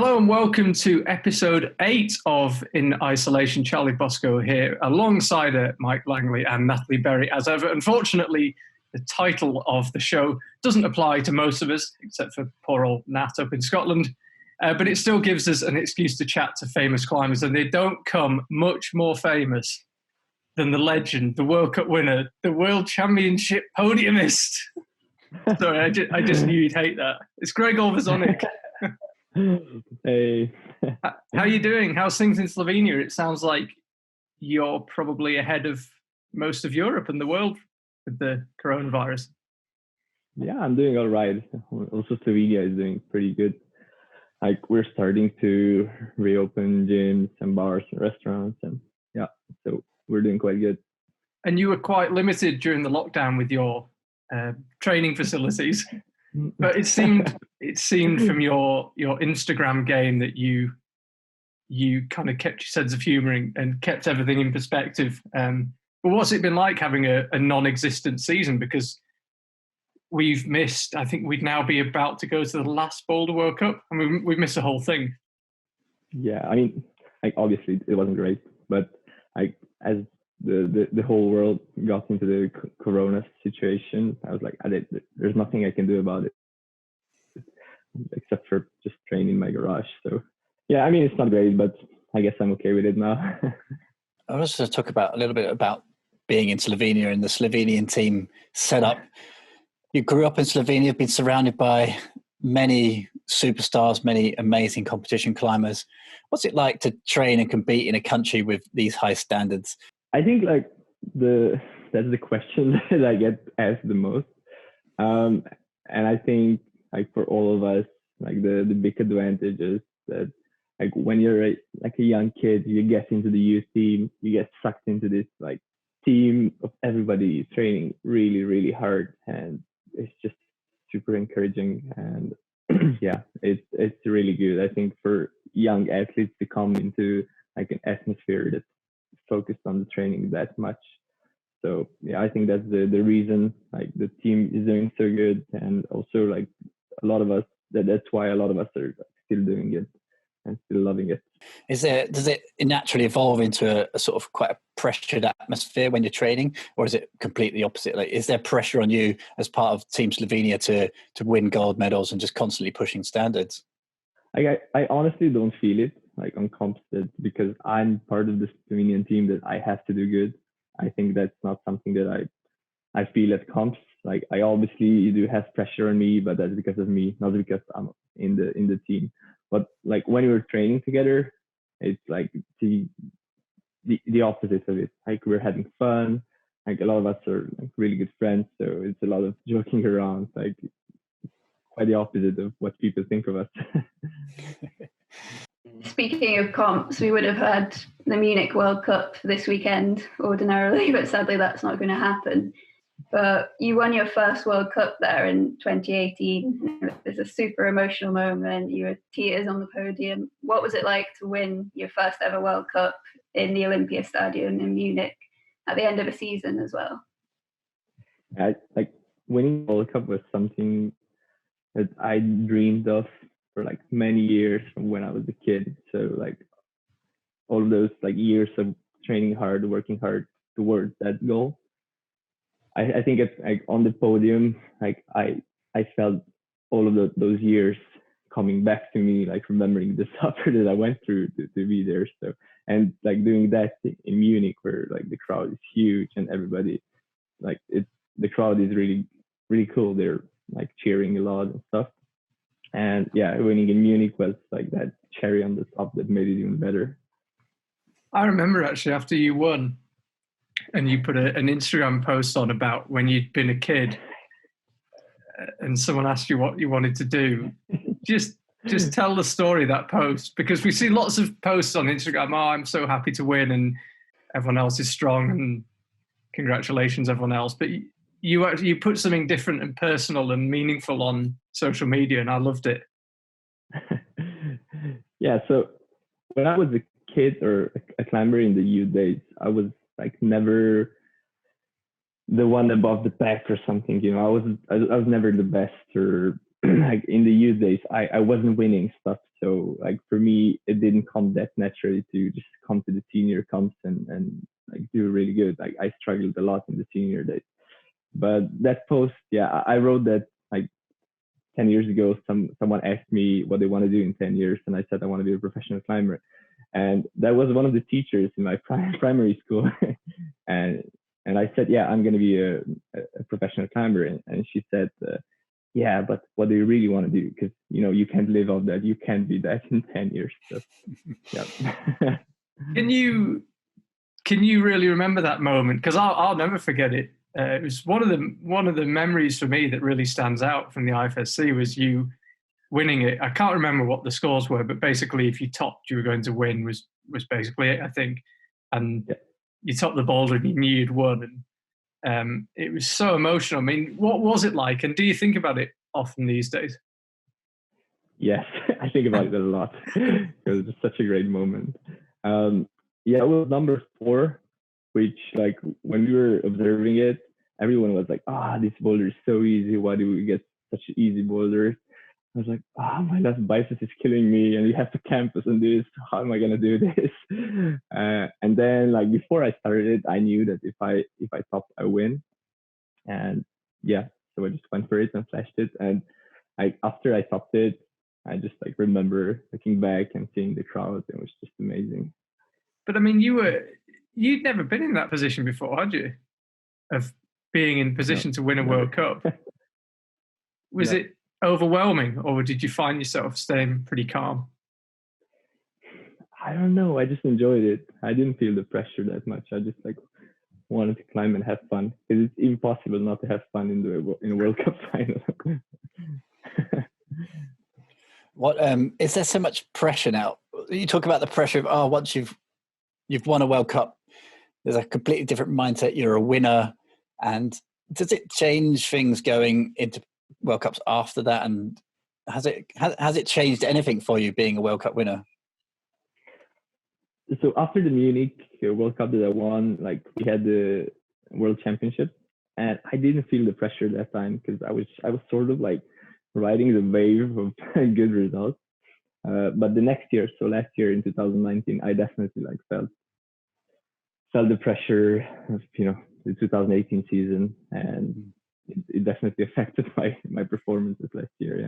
Hello and welcome to episode 8 of In Isolation. Charlie Bosco here alongside Mike Langley and Natalie Berry as ever. Unfortunately, the title of the show doesn't apply to most of us, except for poor old Nat up in Scotland. But it still gives us an excuse to chat to famous climbers, and they don't come much more famous than the legend, the World Cup winner, the World Championship podiumist. Sorry, I just knew you'd hate that. It's Gregor Vezonik. Hey. How are you doing? How's things in Slovenia? It sounds like you're probably ahead of most of Europe and the world with the coronavirus. Yeah, I'm doing all right. Also, Slovenia is doing pretty good. Like, we're starting to reopen gyms and bars and restaurants, and yeah, so we're doing quite good. And you were quite limited during the lockdown with your training facilities, but it seemed from your Instagram game that you kind of kept your sense of humour and kept everything in perspective. But what's it been like having a non-existent season? Because we've missed, I think we'd now be about to go to the last Boulder World Cup, and we've missed the whole thing. Yeah, I mean, obviously it wasn't great, but as the whole world got into the corona situation, I was like, there's nothing I can do about it except for just training in my garage. So yeah, I mean, it's not great, but I guess I'm okay with it now. I was to talk a little bit about being in Slovenia and the Slovenian team setup. You grew up in Slovenia, been surrounded by many superstars, many amazing competition climbers. What's it like to train and compete in a country with these high standards? I think that's the question that I get asked the most. And I think for all of us, the big advantage is that when you're a young kid, you get into the youth team, you get sucked into this team of everybody training really, really hard, and it's just super encouraging. And yeah, it's really good. I think for young athletes to come into an atmosphere that's focused on the training that much. So yeah, I think that's the reason the team is doing so good, and also a lot of us, that's why a lot of us are still doing it and still loving it. Does it naturally evolve into a sort of quite a pressured atmosphere when you're training, or is it completely opposite? Is there pressure on you as part of Team Slovenia to win gold medals and just constantly pushing standards? I honestly don't feel it on comps, because I'm part of the Slovenian team that I have to do good. I think that's not something that I feel at comps. I obviously do have pressure on me, but that's because of me, not because I'm in the team. But when we were training together, it's the opposite of it. We're having fun. A lot of us are really good friends, so it's a lot of joking around. Quite the opposite of what people think of us. Speaking of comps, we would have had the Munich World Cup this weekend ordinarily, but sadly that's not going to happen. But you won your first World Cup there in 2018. It was a super emotional moment. You had tears on the podium. What was it like to win your first ever World Cup in the Olympia Stadium in Munich at the end of a season as well? Winning the World Cup was something that I dreamed of for many years from when I was a kid. So all of those years of training hard, working hard towards that goal. I think it's on the podium, I felt all of those years coming back to me, remembering the suffer that I went through to be there. So, and doing that in Munich, where the crowd is huge and everybody, the crowd is really, really cool. They're cheering a lot and stuff. And yeah, winning in Munich was that cherry on the top that made it even better. I remember actually after you won, and you put an Instagram post on about when you'd been a kid, and someone asked you what you wanted to do. Just tell the story of that post, because we see lots of posts on Instagram. Oh, I'm so happy to win, and everyone else is strong, and congratulations, everyone else. But you put something different and personal and meaningful on social media, and I loved it. Yeah. So when I was a kid or a climber in the youth days, I was never the one above the pack or something. I was never the best or like in the youth days, I wasn't winning stuff. So like for me, it didn't come that naturally to just come to the senior comps and like do really good. Like I struggled a lot in the senior days. But that post, yeah, I wrote that like 10 years ago. Someone asked me what they want to do in 10 years, and I said I want to be a professional climber. And that was one of the teachers in my primary school. and I said, yeah, I'm going to be a professional climber. And she said, yeah, but what do you really want to do? Because, you know, you can't live off that. You can't be that in 10 years. So, yeah. Can you really remember that moment? Because I'll never forget it. It was one of the memories for me that really stands out from the IFSC was you winning it. I can't remember what the scores were, but basically, if you topped, you were going to win. Was basically it, I think. And you topped the boulder, and you knew you'd won. And it was so emotional. I mean, what was it like? And do you think about it often these days? Yes, I think about it a lot. It was just such a great moment. Yeah, it was number 4, which like when we were observing it, everyone was like, this boulder is so easy. Why do we get such easy boulders? I was like, my left bicep is killing me, and we have to campus and do this. How am I gonna do this? And then like before I started it, I knew that if I top, I win. And yeah, so I just went for it and flashed it. And after I topped it, I just like remember looking back and seeing the crowd. It was just amazing. But I mean, you'd never been in that position before, had you? Of being in position to win a World Cup. Was it overwhelming, or did you find yourself staying pretty calm? I don't know. I just enjoyed it. I didn't feel the pressure that much. I just like wanted to climb and have fun, because it's impossible not to have fun in a World Cup final. What is there so much pressure now? You talk about the pressure of once you've won a World Cup, there's a completely different mindset. You're a winner, and does it change things going into World Cups after that? And has it changed anything for you being a World Cup winner? So after the Munich World Cup that I won, like we had the World Championship, and I didn't feel the pressure that time because I was sort of like riding the wave of good results. But the next year, so last year in 2019, I definitely like felt the pressure of the 2018 season, and it definitely affected my performances last year.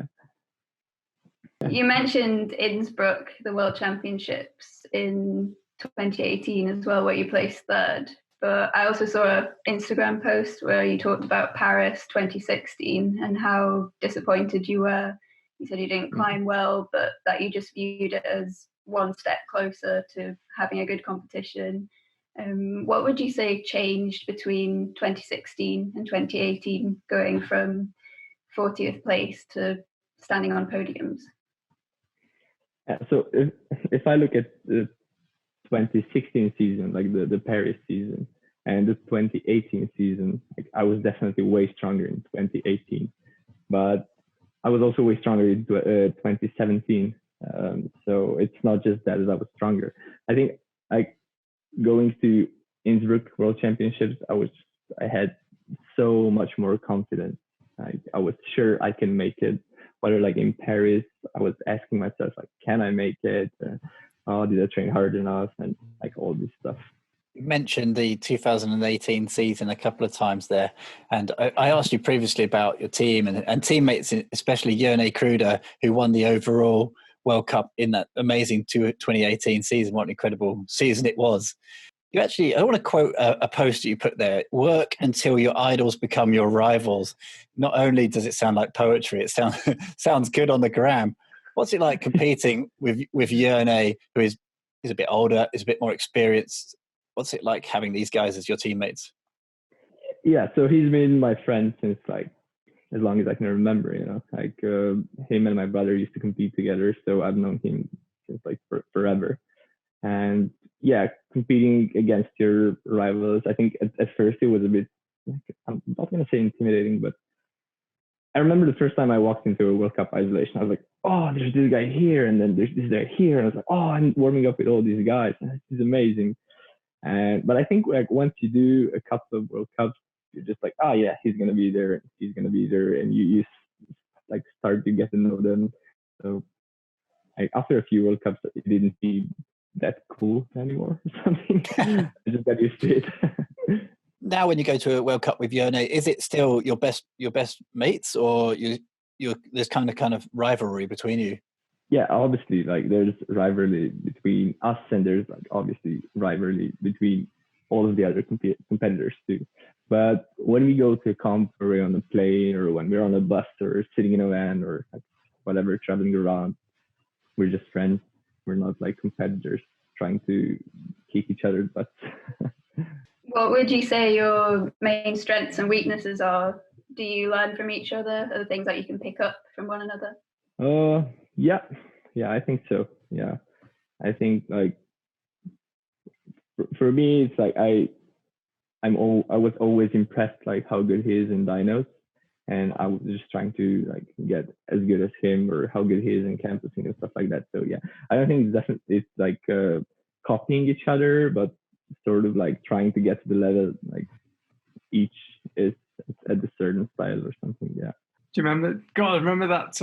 Yeah. You mentioned Innsbruck, the World Championships in 2018 as well, where you placed 3rd. But I also saw an Instagram post where you talked about Paris 2016 and how disappointed you were. You said you didn't climb well, but that you just viewed it as one step closer to having a good competition. What would you say changed between 2016 and 2018, going from 40th place to standing on podiums? So if I look at the 2016 season, like the Paris season, and the 2018 season, like I was definitely way stronger in 2018, but I was also way stronger in 2017. So it's not just that I was stronger. I think like going to Innsbruck World Championships, I had so much more confidence. I was sure I can make it. Whether like in Paris, I was asking myself like, can I make it? Did I train hard enough? And like all this stuff. You mentioned the 2018 season a couple of times there, and I asked you previously about your team and teammates, especially Jörne Kruder, who won the overall World Cup in that amazing 2018 season. What an incredible season it was. I want to quote a post that you put there: "Work until your idols become your rivals." Not only does it sound like poetry, it sounds good on the gram. What's it like competing with Jörne, who is a bit older, is a bit more experienced? What's it like having these guys as your teammates? Yeah, so he's been my friend since like as long as I can remember. Like him and my brother used to compete together, so I've known him since like forever. And yeah, competing against your rivals, I think at first it was a bit, I'm not going to say intimidating, but I remember the first time I walked into a World Cup isolation, I was like, oh, there's this guy here, and then there's this guy here. And I was like, oh, I'm warming up with all these guys. And this is amazing. But I think like once you do a couple of World Cups, you're just like, oh yeah, he's going to be there, and you like start to get to know them. So like after a few World Cups, it didn't seem that cool anymore or something. I just got used to it. Now, when you go to a World Cup with Jone, is it still your best mates, or there's kind of rivalry between you? Yeah, obviously, like there's rivalry between us, and there's like obviously rivalry between all of the other competitors too. But when we go to a comp, or we're on a plane, or when we're on a bus, or sitting in a van, or like whatever, traveling around, we're just friends. We're not like competitors trying to kick each other's butts. What would you say your main strengths and weaknesses are? Do you learn from each other? Are there things that you can pick up from one another? Yeah, I think so. Yeah, I think like for me, it's like I was always impressed like how good he is in dynos, and I was just trying to like get as good as him, or how good he is in campusing and stuff like that. So yeah, I don't think it's like copying each other, but sort of like trying to get to the level like each is at a certain style or something. Yeah. Do you remember? God, I remember that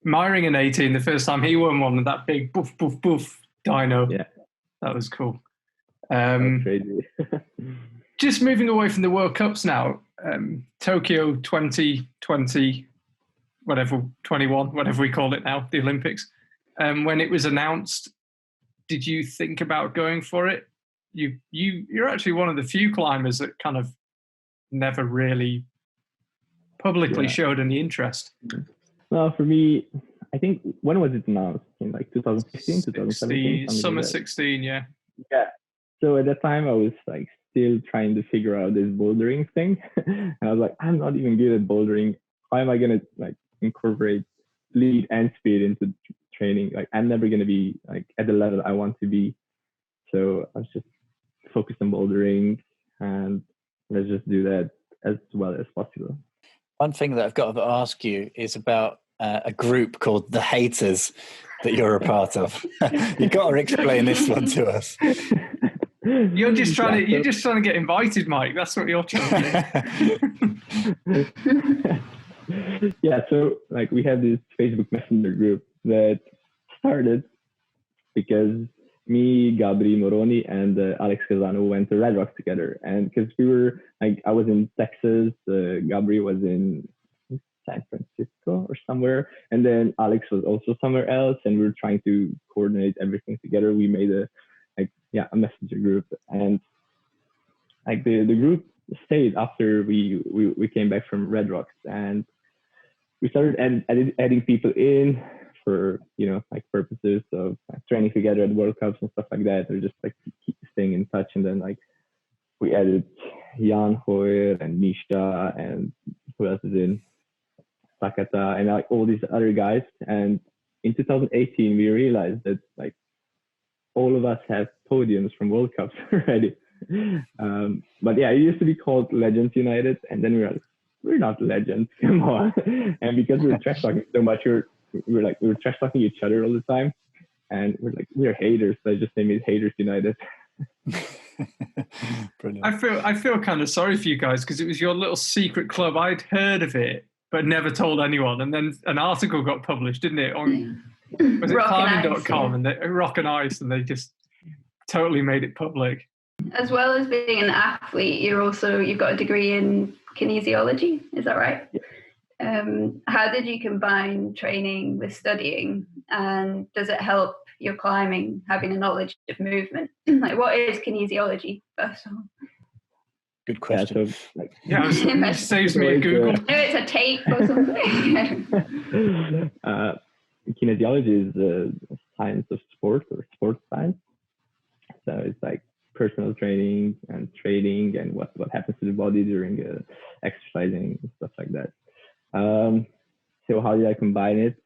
Myring in 18, the first time he won one with that big boof boof boof dyno. Yeah, that was cool. That's crazy. Just moving away from the World Cups now, Tokyo 2020, whatever, 21, whatever we call it now, the Olympics. When it was announced, did you think about going for it? You're actually one of the few climbers that kind of never really publicly showed any interest. Well, for me, I think, when was it announced? In like 2015, 2017? Summer like 16, yeah. Yeah. So at that time, I was like still trying to figure out this bouldering thing. And I was like, I'm not even good at bouldering. How am I going to like incorporate speed and speed into training? Like, I'm never going to be like at the level I want to be. So I was just focused on bouldering, and let's just do that as well as possible. One thing that I've got to ask you is about a group called The Haters that you're a part of. You've got to explain this one to us. You're just trying to get invited, Mike. That's what you're trying to do. Yeah, so like we have this Facebook Messenger group that started because me, Gabri Moroni, and Alex Casano went to Red Rocks together. And because we were like, I was in Texas, Gabri was in San Francisco or somewhere, and then Alex was also somewhere else, and we were trying to coordinate everything together. We made a messenger group, and like the group stayed after we came back from Red Rocks, and we started adding people in for like purposes of like, training together at World Cups and stuff like that, or just like keep staying in touch. And then like we added Jan Hoyer and Misha, and who else is in Sakata, and like all these other guys. And in 2018 we realized that like all of us have podiums from World Cups already. But yeah, it used to be called Legends United, and then we were like, we're not legends, come on. And because we were trash talking so much, we were trash talking each other all the time, and we're like, we're haters, so I just named it Haters United. Brilliant. I feel kind of sorry for you guys, because it was your little secret club. I'd heard of it but never told anyone, and then an article got published, didn't it, on was it climbing.com, and Rock and Ice, and they just totally made it public. As well as being an athlete, you've got a degree in kinesiology, is that right? Yeah. How did you combine training with studying, and does it help your climbing having a knowledge of movement? Like, what is kinesiology, first of all? Good question. Yeah, so, it saves me a Google. No, it's a tape or something. Kinesiology is the science of sport, or sports science. So it's like personal training and training, and what happens to the body during exercising and stuff like that. So how did I combine it?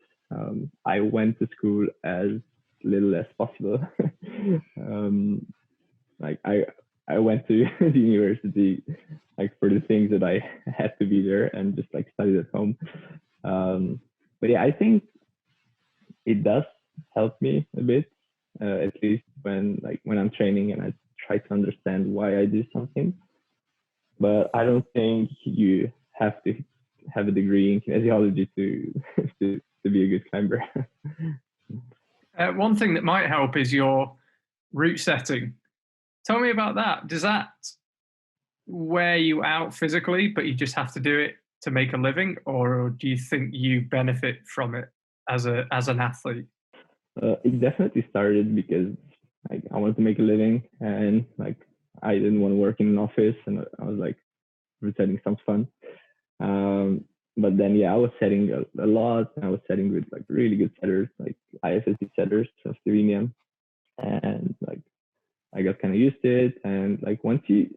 I went to school as little as possible. I went to the university like for the things that I had to be there, and just like studied at home. But yeah, I think it does help me a bit, at least when I'm training and I try to understand why I do something. But I don't think you have to have a degree in kinesiology to to be a good climber. One thing that might help is your route setting. Tell me about that. Does that wear you out physically, but you just have to do it to make a living, or do you think you benefit from it as an athlete? It definitely started because like I wanted to make a living, and like I didn't want to work in an office, and I was like, route setting sounds fun. But then I was setting a lot. I was setting with like really good setters, like IFSC setters of Slovenia, and like I got kind of used to it. And like once you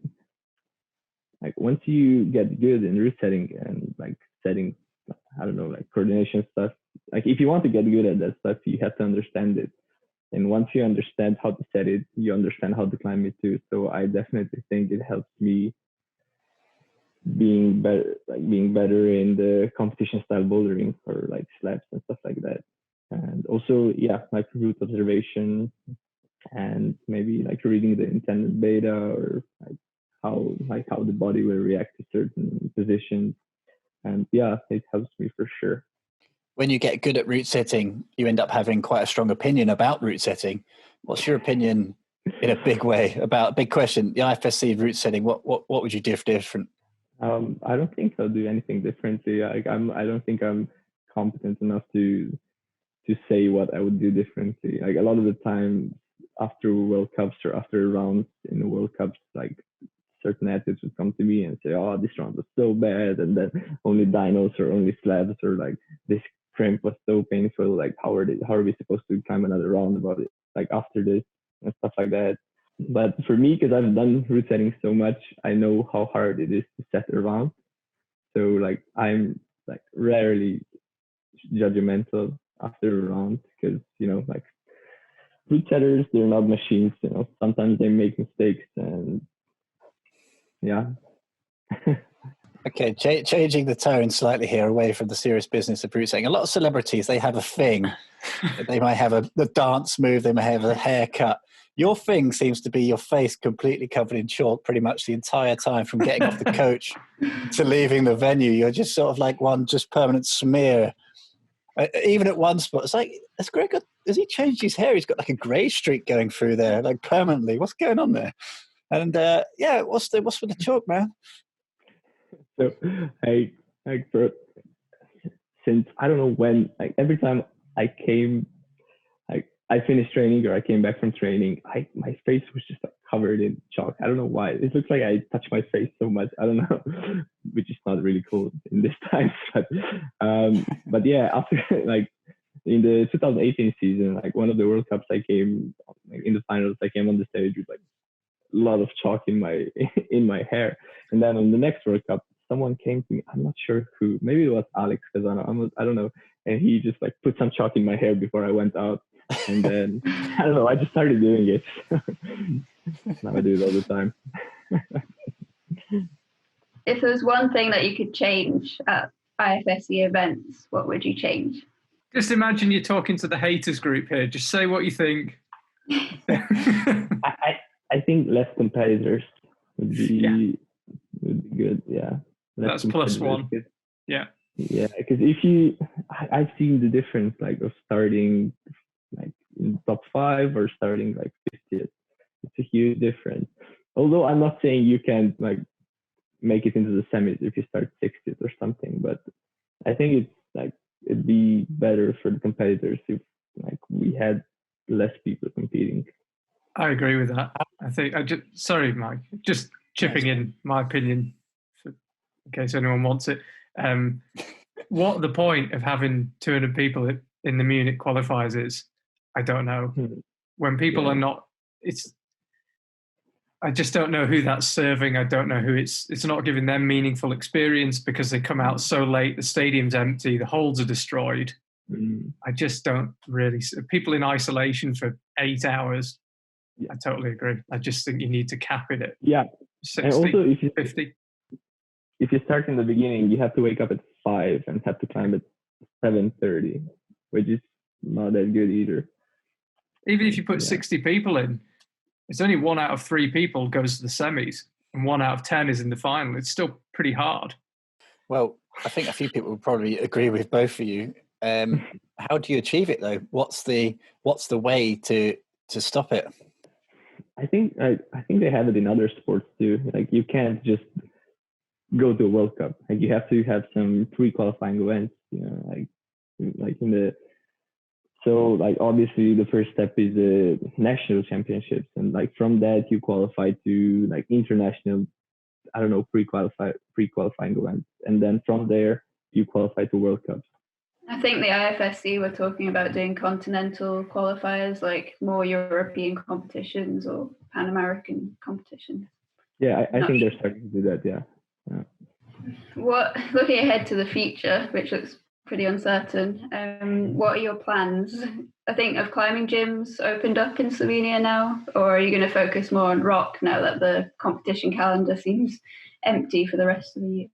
get good in route setting and like setting, I don't know, like coordination stuff. Like if you want to get good at that stuff, you have to understand it. And once you understand how to set it, you understand how to climb it too. So I definitely think it helps me being better in the competition style bouldering or like slabs and stuff like that. And also, like route observation and maybe like reading the intended beta or like how the body will react to certain positions. And it helps me for sure. When you get good at route setting, you end up having quite a strong opinion about route setting. What's your opinion in a big way about a big question, the IFSC route setting? What would you do different? I don't think I'll do anything differently. I don't think I'm competent enough to say what I would do differently. Like a lot of the time after World Cups or after rounds in the World Cups, like certain athletes would come to me and say, "Oh, this round was so bad," and then only dynos or only slabs, or like this crimp was so painful. Like how are we supposed to climb another round about it? Like after this and stuff like that. But for me, because I've done route setting so much, I know how hard it is to set a round. So like I'm like rarely judgmental after a round, because like route setters, they're not machines. Sometimes they make mistakes, and Okay, changing the tone slightly here, away from the serious business of route setting. A lot of celebrities, they have a thing. They might have a dance move, they may have a haircut. Your thing seems to be your face completely covered in chalk pretty much the entire time, from getting off the coach to leaving the venue. You're just sort of like one just permanent smear. Even at one spot, it's like, has Gregor, has he changed his hair? He's got like a grey streak going through there, like permanently. What's going on there? And what's with the chalk, man? So since I don't know when, like every time I came, like I finished training or I came back from training, my face was just like covered in chalk. I don't know why. It looks like I touch my face so much. I don't know, which is not really cool in this time. But after like in the 2018 season, like one of the World Cups, I came like, in the finals. I came on the stage with like a lot of chalk in my hair, and then on the next World Cup, someone came to me. I'm not sure who. Maybe it was Alex Kazano. I don't know. And he just like put some chalk in my hair before I went out. And then I don't know. I just started doing it. Now I do it all the time. If there was one thing that you could change at IFSC events, what would you change? Just imagine you're talking to the haters group here. Just say what you think. I think less competitors would be good. Yeah. That's plus one. Yeah. Yeah, because I've seen the difference, like of starting like in top 5 or starting like 50th. It's a huge difference. Although I'm not saying you can't like make it into the semis if you start 60th or something, but I think it's like it'd be better for the competitors if like we had less people competing. I agree with that. I think sorry, Mike, just chipping in my opinion in case anyone wants it. What the point of having 200 people in the Munich qualifiers is, I don't know. When people are not, I just don't know who that's serving. I don't know who it's not giving them meaningful experience because they come out so late, the stadium's empty, the holds are destroyed. I just don't really, people in isolation for 8 hours. I totally agree. I just think you need to cap it at 60, and also if you 50. If you start in the beginning, you have to wake up at 5 and have to climb at 7:30, which is not that good either. Even if you put 60 people in, it's only 1 out of 3 people goes to the semis and 1 out of 10 is in the final. It's still pretty hard. Well, I think a few people would probably agree with both of you. How do you achieve it though? What's the way to stop it? I think they have it in other sports too. Like you can't just go to a World Cup. Like you have to have some pre-qualifying events. Like in the so like obviously the first step is the national championships, and like from that you qualify to like international, I don't know, pre-qualifying events, and then from there you qualify to World Cups. I think the IFSC were talking about doing continental qualifiers, like more European competitions or Pan American competitions. Yeah, I think they're starting to do that. Yeah. What, looking ahead to the future, which looks pretty uncertain, what are your plans? I think have climbing gyms opened up in Slovenia now, or are you going to focus more on rock now that the competition calendar seems empty for the rest of the year?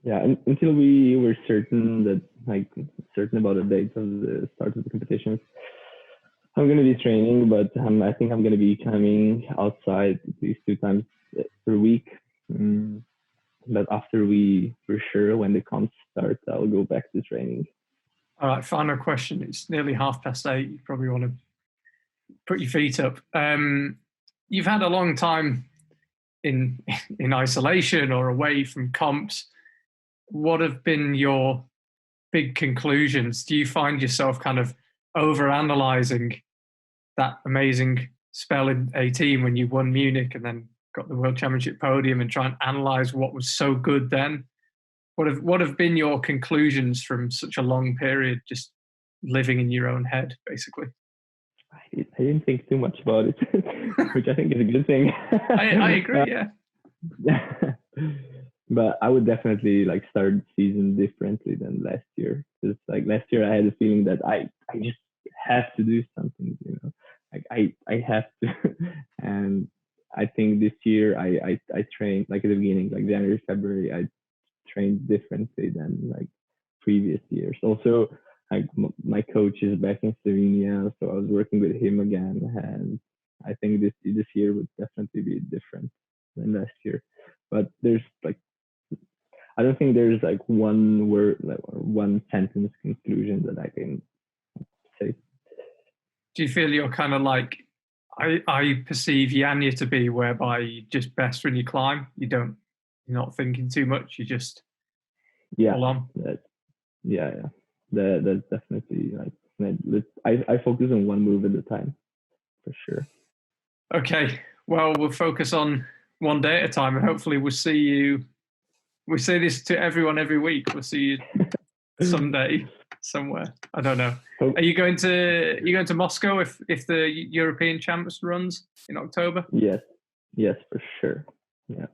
Yeah, until we were certain about the date of the start of the competitions, I'm going to be training, but I think I'm going to be climbing outside at least 2 times per week. But after for sure, when the comps start, I'll go back to training. All right, final question. It's nearly 8:30. You probably want to put your feet up. You've had a long time in isolation or away from comps. What have been your big conclusions? Do you find yourself kind of overanalyzing that amazing spell in 18 when you won Munich and then got the World Championship podium, and try and analyze what was so good then? What have been your conclusions from such a long period, just living in your own head, basically? I didn't think too much about it, which I think is a good thing. I agree, yeah. But I would definitely like start the season differently than last year. Because like last year I had a feeling that I just have to do something, like I have to. And I think this year I trained, like at the beginning, like January, February, I trained differently than like previous years. Also, like my coach is back in Slovenia, so I was working with him again, and I think this year would definitely be different than last year. But there's like, I don't think there's like one word, like one sentence conclusion that I can say. Do you feel you're kind of like I perceive Yanya to be, whereby you're just best when you climb? You're not thinking too much. You just pull on. That's definitely like I focus on one move at a time, for sure. Okay, well, we'll focus on one day at a time, and hopefully we'll see you. We say this to everyone every week. We'll see you someday somewhere. I don't know. Are you going to Moscow if the European Champs runs in October? Yes, for sure. Yeah.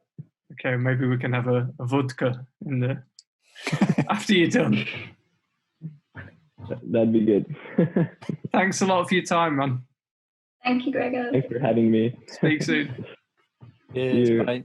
Okay, maybe we can have a vodka in the after you're done. That'd be good. Thanks a lot for your time, man. Thank you, Gregor. Thanks for having me. Speak soon. Cheers. Bye.